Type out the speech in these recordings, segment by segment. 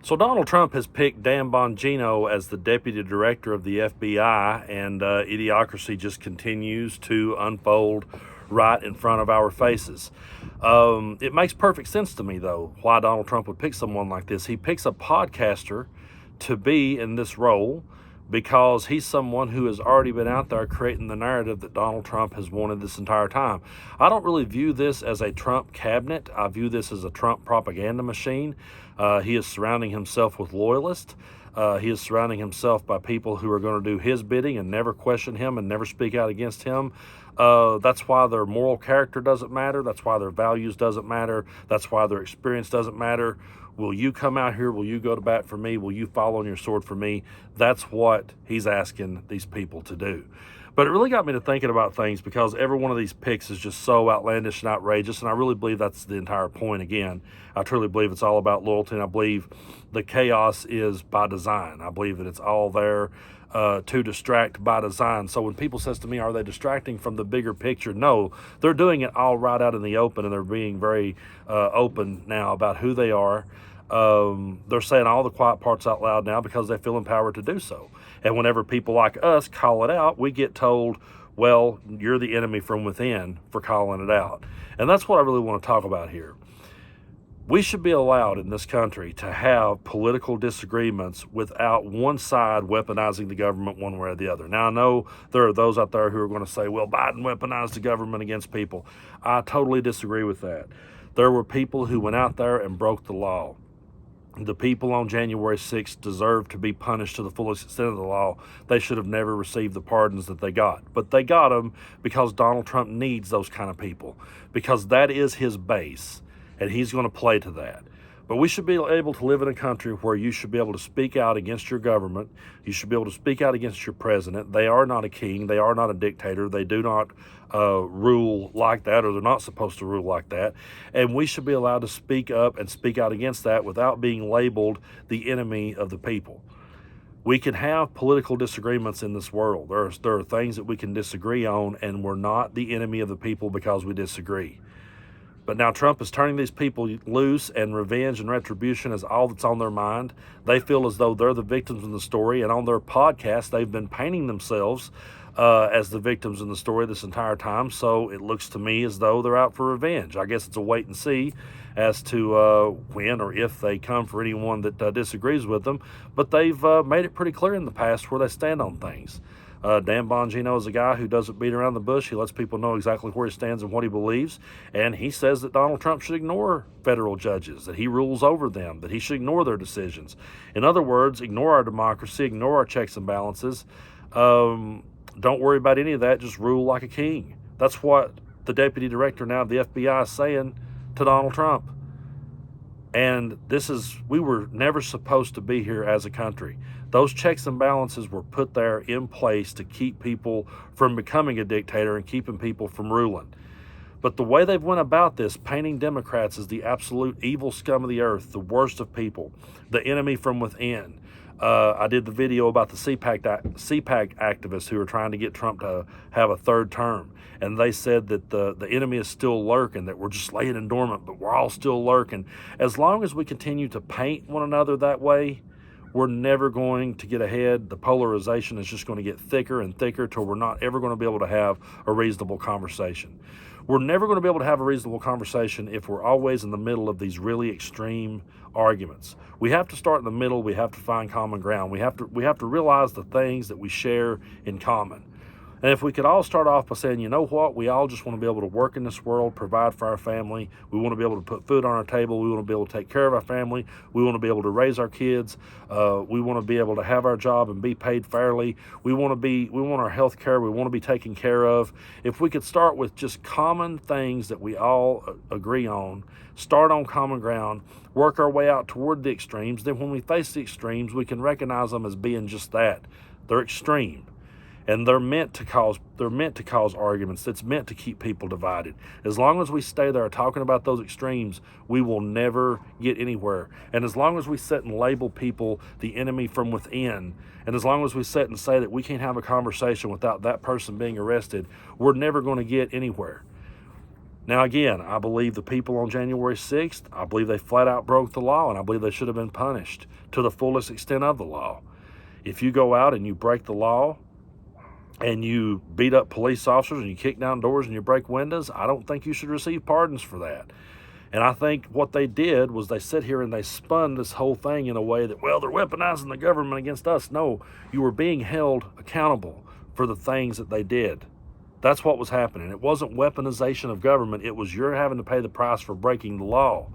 So Donald Trump has picked Dan Bongino as the deputy director of the FBI, and idiocracy just continues to unfold right in front of our faces. It makes perfect sense to me, though, why Donald Trump would pick someone like this. He picks a podcaster to be in this role because he's someone who has already been out there creating the narrative that Donald Trump has wanted this entire time. I don't really view this as a Trump cabinet. I view this as a Trump propaganda machine. He is surrounding himself with loyalists. He is surrounding himself by people who are going to do his bidding and never question him and never speak out against him. That's why their moral character doesn't matter. That's why their values doesn't matter. That's why their experience doesn't matter. Will you come out here? Will you go to bat for me? Will you fall on your sword for me? That's what he's asking these people to do. But it really got me to thinking about things because every one of these picks is just so outlandish and outrageous, and I really believe that's the entire point again. I truly believe it's all about loyalty, and I believe the chaos is by design. I believe that it's all there to distract by design. So when people says to me, are they distracting from the bigger picture? No, they're doing it all right out in the open, and they're being very open now about who they are. They're saying all the quiet parts out loud now because they feel empowered to do so. And whenever people like us call it out, we get told, well, you're the enemy from within for calling it out. And that's what I really want to talk about here. We should be allowed in this country to have political disagreements without one side weaponizing the government one way or the other. Now, I know there are those out there who are going to say, well, Biden weaponized the government against people. I totally disagree with that. There were people who went out there and broke the law. The people on January 6th deserve to be punished to the fullest extent of the law. They should have never received the pardons that they got. But they got them because Donald Trump needs those kind of people, because that is his base, and he's going to play to that. But we should be able to live in a country where you should be able to speak out against your government. You should be able to speak out against your president. They are not a king. They are not a dictator. They do not rule like that, or they're not supposed to rule like that. And we should be allowed to speak up and speak out against that without being labeled the enemy of the people. We can have political disagreements in this world. There are things that we can disagree on, and we're not the enemy of the people because we disagree. But now Trump is turning these people loose, and revenge and retribution is all that's on their mind. They feel as though they're the victims in the story, and on their podcast, they've been painting themselves as the victims in the story this entire time. So it looks to me as though they're out for revenge. I guess it's a wait and see as to when or if they come for anyone that disagrees with them. But they've made it pretty clear in the past where they stand on things. Dan Bongino is a guy who doesn't beat around the bush. He lets people know exactly where he stands and what he believes. And he says that Donald Trump should ignore federal judges, that he rules over them, that he should ignore their decisions. In other words, ignore our democracy, ignore our checks and balances. Don't worry about any of that. Just rule like a king. That's what the deputy director now of the FBI is saying to Donald Trump. And we were never supposed to be here as a country. Those checks and balances were put there in place to keep people from becoming a dictator and keeping people from ruling. But the way they've went about this, painting Democrats as the absolute evil scum of the earth, the worst of people, the enemy from within. I did the video about the CPAC activists who are trying to get Trump to have a third term. And they said that the enemy is still lurking, that we're just laying in dormant, but we're all still lurking. As long as we continue to paint one another that way, we're never going to get ahead. The polarization is just going to get thicker and thicker till we're not ever going to be able to have a reasonable conversation. We're never going to be able to have a reasonable conversation if we're always in the middle of these really extreme arguments. We have to start in the middle. We have to find common ground. We have to realize the things that we share in common. And if we could all start off by saying, you know what, we all just want to be able to work in this world, provide for our family. We want to be able to put food on our table. We want to be able to take care of our family. We want to be able to raise our kids. We want to be able to have our job and be paid fairly. We want our health care. We want to be taken care of. If we could start with just common things that we all agree on, start on common ground, work our way out toward the extremes, then when we face the extremes, we can recognize them as being just that. They're extreme. And they're meant to cause arguments. It's meant to keep people divided. As long as we stay there talking about those extremes, we will never get anywhere. And as long as we sit and label people the enemy from within, and as long as we sit and say that we can't have a conversation without that person being arrested, we're never going to get anywhere. Now, again, I believe the people on January 6th, I believe they flat out broke the law, and I believe they should have been punished to the fullest extent of the law. If you go out and you break the law and you beat up police officers and you kick down doors and you break windows, I don't think you should receive pardons for that. And I think what they did was they sit here and they spun this whole thing in a way that, well, they're weaponizing the government against us. No, you were being held accountable for the things that they did. That's what was happening. It wasn't weaponization of government. It was you're having to pay the price for breaking the law.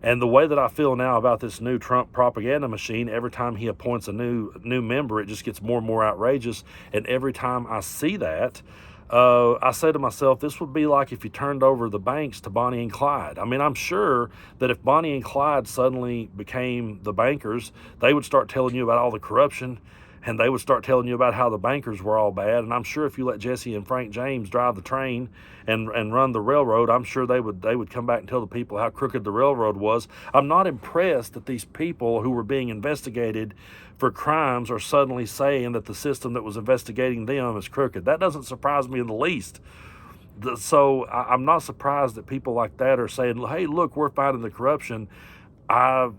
And the way that I feel now about this new Trump propaganda machine, every time he appoints a new member, it just gets more and more outrageous. And every time I see that, I say to myself, this would be like if you turned over the banks to Bonnie and Clyde. I mean, I'm sure that if Bonnie and Clyde suddenly became the bankers, they would start telling you about all the corruption, and they would start telling you about how the bankers were all bad. And I'm sure if you let Jesse and Frank James drive the train and run the railroad, I'm sure they would come back and tell the people how crooked the railroad was. I'm not impressed that these people who were being investigated for crimes are suddenly saying that the system that was investigating them is crooked. That doesn't surprise me in the least. So I'm not surprised that people like that are saying, hey, look, we're finding the corruption. I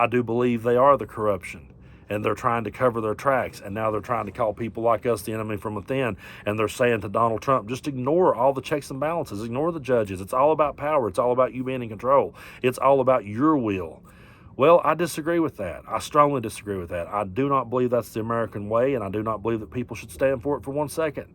do believe they are the corruption. And they're trying to cover their tracks. And now they're trying to call people like us the enemy from within. And they're saying to Donald Trump, just ignore all the checks and balances. Ignore the judges. It's all about power. It's all about you being in control. It's all about your will. Well, I disagree with that. I strongly disagree with that. I do not believe that's the American way. And I do not believe that people should stand for it for 1 second.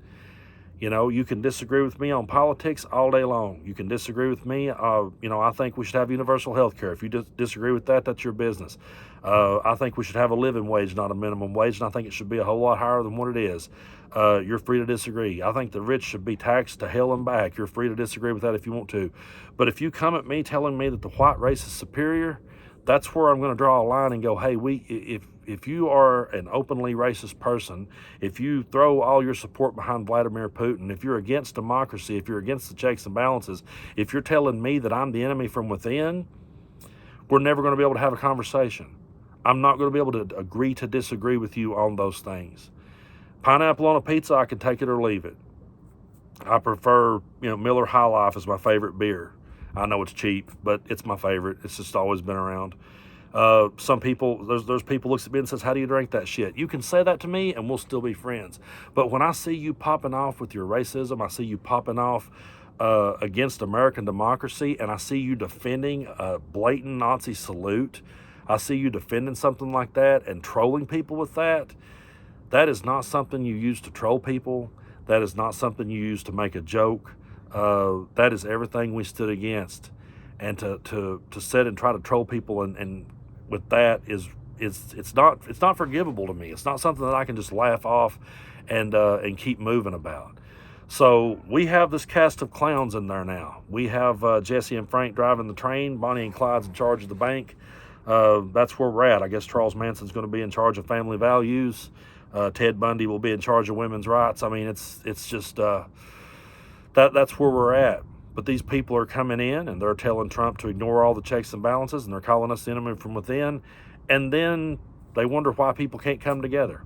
You know, you can disagree with me on politics all day long. You can disagree with me. I think we should have universal health care. If you disagree with that, that's your business. I think we should have a living wage, not a minimum wage, and I think it should be a whole lot higher than what it is. You're free to disagree. I think the rich should be taxed to hell and back. You're free to disagree with that if you want to. But if you come at me telling me that the white race is superior, that's where I'm going to draw a line and go, hey, if you are an openly racist person, if you throw all your support behind Vladimir Putin, if you're against democracy, if you're against the checks and balances, if you're telling me that I'm the enemy from within, we're never going to be able to have a conversation. I'm not going to be able to agree to disagree with you on those things. Pineapple on a pizza, I can take it or leave it. I prefer, Miller High Life is my favorite beer. I know it's cheap, but it's my favorite. It's just always been around. Some people, there's people looks at me and says, how do you drink that shit? You can say that to me and we'll still be friends. But when I see you popping off with your racism, I see you popping off against American democracy, and I see you defending a blatant Nazi salute, I see you defending something like that and trolling people with that. That is not something you use to troll people. That is not something you use to make a joke. That is everything we stood against. And to sit and try to troll people and with that it's not forgivable to me. It's not something that I can just laugh off and keep moving about. So we have this cast of clowns in there now. We have Jesse and Frank driving the train. Bonnie and Clyde's in charge of the bank. That's where we're at. I guess Charles Manson's going to be in charge of family values. Ted Bundy will be in charge of women's rights. I mean, it's just that's where we're at. But these people are coming in and they're telling Trump to ignore all the checks and balances, and they're calling us the enemy from within. And then they wonder why people can't come together.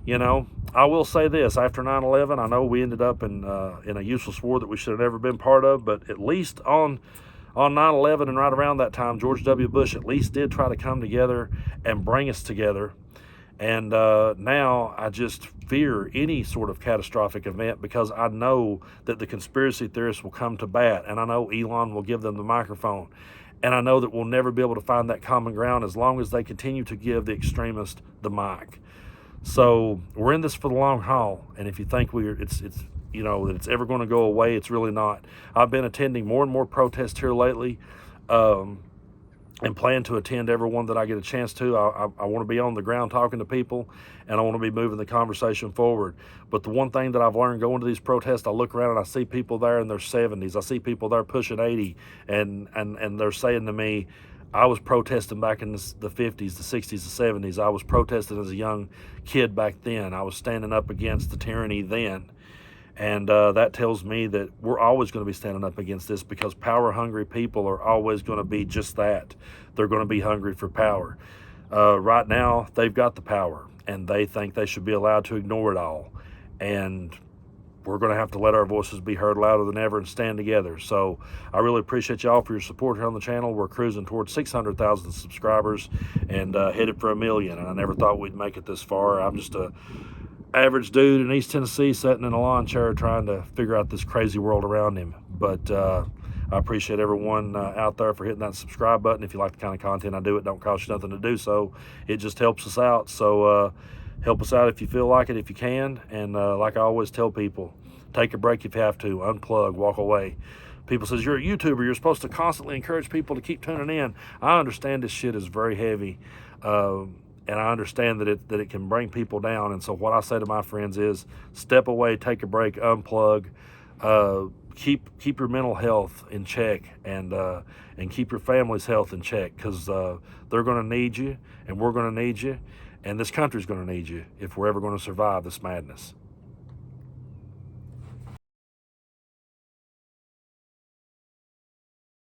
I will say this: after 9/11, I know we ended up in a useless war that we should have never been part of. But at least on 9/11 and right around that time, George W. Bush at least did try to come together and bring us together. And now I just fear any sort of catastrophic event, because I know that the conspiracy theorists will come to bat, and I know Elon will give them the microphone. And I know that we'll never be able to find that common ground as long as they continue to give the extremists the mic. So we're in this for the long haul. And if you think that it's ever going to go away, it's really not. I've been attending more and more protests here lately. And plan to attend every one that I get a chance to. I want to be on the ground talking to people, and I want to be moving the conversation forward. But the one thing that I've learned going to these protests, I look around and I see people there in their 70s. I see people there pushing 80, and they're saying to me, I was protesting back in the 50s, the 60s, the 70s. I was protesting as a young kid back then. I was standing up against the tyranny then. And that tells me that we're always going to be standing up against this, because power-hungry people are always going to be just that. They're going to be hungry for power. Right now, they've got the power, and they think they should be allowed to ignore it all. And we're going to have to let our voices be heard louder than ever and stand together. So I really appreciate y'all for your support here on the channel. We're cruising towards 600,000 subscribers and headed for 1 million. And I never thought we'd make it this far. I'm just a average dude in East Tennessee sitting in a lawn chair trying to figure out this crazy world around him. But I appreciate everyone out there for hitting that subscribe button. If you like the kind of content I do, it don't cost you nothing to do so. It just helps us out. So help us out if you feel like it, if you can. And like I always tell people, take a break if you have to, unplug, walk away. People says, you're a YouTuber, you're supposed to constantly encourage people to keep tuning in. I understand this shit is very heavy, and I understand that it can bring people down. And so what I say to my friends is, step away, take a break, unplug, keep your mental health in check, and keep your family's health in check, because they're going to need you, and we're going to need you, and this country's going to need you if we're ever going to survive this madness.